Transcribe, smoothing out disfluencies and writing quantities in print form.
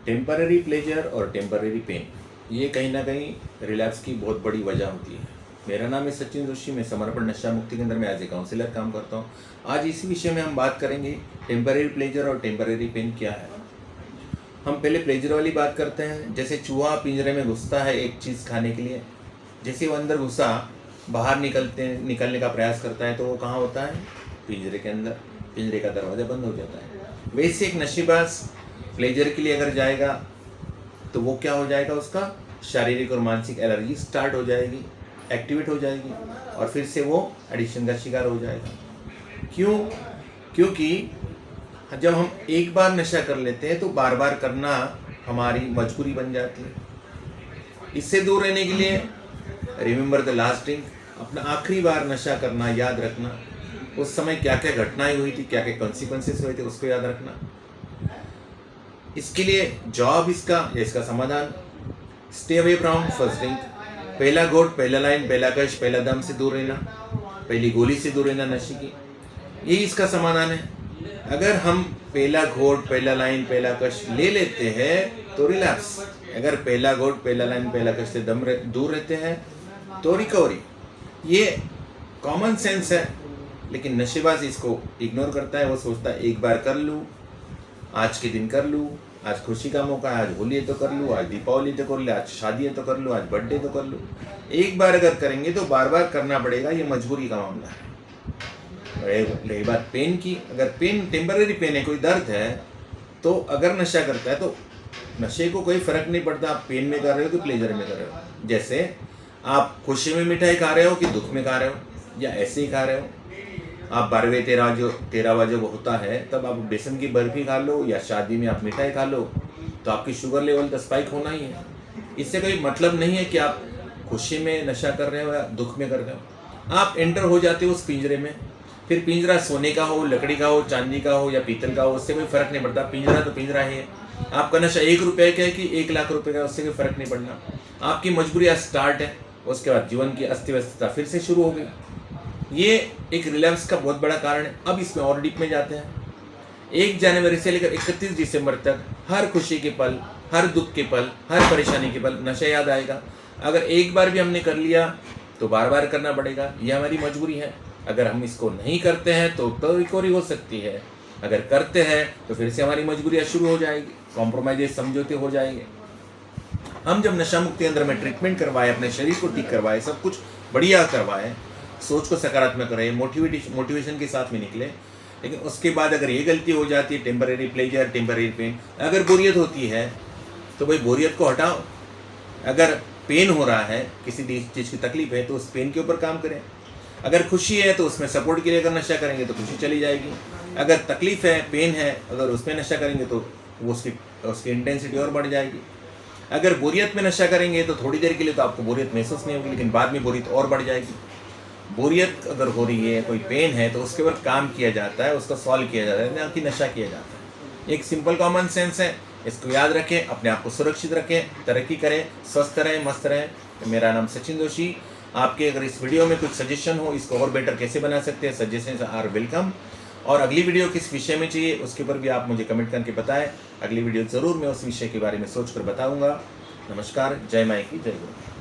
Temporary pleasure और temporary pen, ये कहीं ना कहीं रिलैप्स की बहुत बड़ी वजह होती है। मेरा नाम है सचिन जोशी, मैं समर्पण नशा मुक्ति केंद्र में एज ए काउंसलर काम करता हूँ। आज इसी विषय में हम बात करेंगे टेम्पररी प्लेजर और टेम्पररी पेन क्या है। हम पहले प्लेजर वाली बात करते हैं। जैसे चूहा पिंजरे में घुसता है एक चीज़ खाने के लिए, जैसे वो अंदर घुसा बाहर निकलने का प्रयास करता है तो वो कहाँ होता है? पिंजरे के अंदर। पिंजरे का दरवाज़ा बंद हो जाता है। वैसे एक नशेबाज प्लेजर के लिए अगर जाएगा तो वो क्या हो जाएगा, उसका शारीरिक और मानसिक एलर्जी स्टार्ट हो जाएगी, एक्टिवेट हो जाएगी और फिर से वो एडिक्शन का शिकार हो जाएगा। क्यों? क्योंकि जब हम एक बार नशा कर लेते हैं तो बार बार करना हमारी मजबूरी बन जाती है। इससे दूर रहने के लिए रिमेंबर द लास्ट ड्रिंक, अपना आखिरी बार नशा करना याद रखना। उस समय क्या क्या घटनाएं हुई थी, क्या क्या कॉन्सिक्वेंसेस हुए थे, उसको याद रखना। इसके लिए जवाब इसका समाधान, stay away from first drink. पहला घोट, पहला लाइन, पहला कश, पहला दम से दूर रहना, पहली गोली से दूर रहना नशे की, यही इसका समाधान है। अगर हम पहला घोट, पहला लाइन, पहला कश ले लेते हैं तो रिलैप्स। अगर पहला घोट, पहला लाइन, पहला कश से दूर रहते हैं तो रिकवरी। ये कॉमन सेंस है, लेकिन नशेबाज इसको इग्नोर करता है। वो सोचता है एक बार कर लूँ, आज के दिन कर लूँ, आज खुशी का मौका है, आज होली है तो कर लूँ, आज दीपावली तो कर लूँ, आज शादी है तो कर लूँ, आज बर्थडे तो कर लूँ। एक बार अगर करेंगे तो बार बार करना पड़ेगा, ये मजबूरी का मामला है। रही बात पेन की, अगर पेन टेम्पररी पेन है, कोई दर्द है, तो अगर नशा करता है तो नशे को कोई फर्क नहीं पड़ता आप पेन में कर रहे हो कि प्लेजर में कर रहे हो। जैसे आप खुशी में मिठाई खा रहे हो कि दुख में खा रहे हो या ऐसे ही खा रहे हो। आप 12वें 13वां जब होता है तब आप बेसन की बर्फी खा लो या शादी में आप मिठाई खा लो तो आपकी शुगर लेवल तो स्पाइक होना ही है। इससे कोई मतलब नहीं है कि आप खुशी में नशा कर रहे हो या दुख में कर रहे हो। आप एंटर हो जाते हो उस पिंजरे में, फिर पिंजरा सोने का हो, लकड़ी का हो, चांदी का हो या पीतल का हो, उससे कोई फर्क नहीं पड़ता। पिंजरा तो पिंजरा ही है। आपका नशा 1 रुपये का है कि 1 लाख रुपए का, उससे कोई फर्क नहीं पड़ना। आपकी मजबूरी आज स्टार्ट है, उसके बाद जीवन की अस्त व्यस्तता फिर से शुरू हो गई। ये एक रिलैप्स का बहुत बड़ा कारण है। अब इसमें और डीप में जाते हैं। 1 जनवरी से लेकर 31 दिसंबर तक हर खुशी के पल, हर दुख के पल, हर परेशानी के पल नशा याद आएगा। अगर एक बार भी हमने कर लिया तो बार बार करना पड़ेगा, ये हमारी मजबूरी है। अगर हम इसको नहीं करते हैं तो रिकवरी हो सकती है, अगर करते हैं तो फिर से हमारी मजबूरियाँ शुरू हो जाएगी, कॉम्प्रोमाइज समझौते हो जाएंगे। हम जब नशा मुक्ति केंद्र में ट्रीटमेंट करवाए, अपने शरीर को ठीक करवाए, सब कुछ बढ़िया करवाए, सोच को सकारात्मक रहे, मोटिवेशन के साथ में निकले, लेकिन उसके बाद अगर ये गलती हो जाती है, टेम्पररी प्लेजर, टेम्पररी पेन, अगर बोरियत होती है तो भाई बोरियत को हटाओ। अगर पेन हो रहा है, किसी चीज़ की तकलीफ है तो उस पेन के ऊपर काम करें। अगर खुशी है तो उसमें सपोर्ट के लिए अगर नशा करेंगे तो खुशी चली जाएगी। अगर तकलीफ है, पेन है, अगर उसमें नशा करेंगे तो वो उसकी इंटेंसिटी और बढ़ जाएगी। अगर बोरियत में नशा करेंगे तो थोड़ी देर के लिए तो आपको बोरियत महसूस नहीं होगी, लेकिन बाद में बोरियत और बढ़ जाएगी। बोरियत अगर हो रही है, कोई पेन है, तो उसके ऊपर काम किया जाता है, उसको सॉल्व किया जाता है, ना कि नशा किया जाता है। एक सिंपल कॉमन सेंस है, इसको याद रखें, अपने आप को सुरक्षित रखें, तरक्की करें, स्वस्थ रहें, मस्त रहें। मेरा नाम सचिन जोशी। आपके अगर इस वीडियो में कुछ सजेशन हो, इसको और बेटर कैसे बना सकते हैं, सजेशंस आर वेलकम। और अगली वीडियो किस विषय में चाहिए उसके ऊपर भी आप मुझे कमेंट करके बताएं। अगली वीडियो ज़रूर मैं उस विषय के बारे में सोच कर बताऊँगा। नमस्कार, जय माई की, जय गुरु।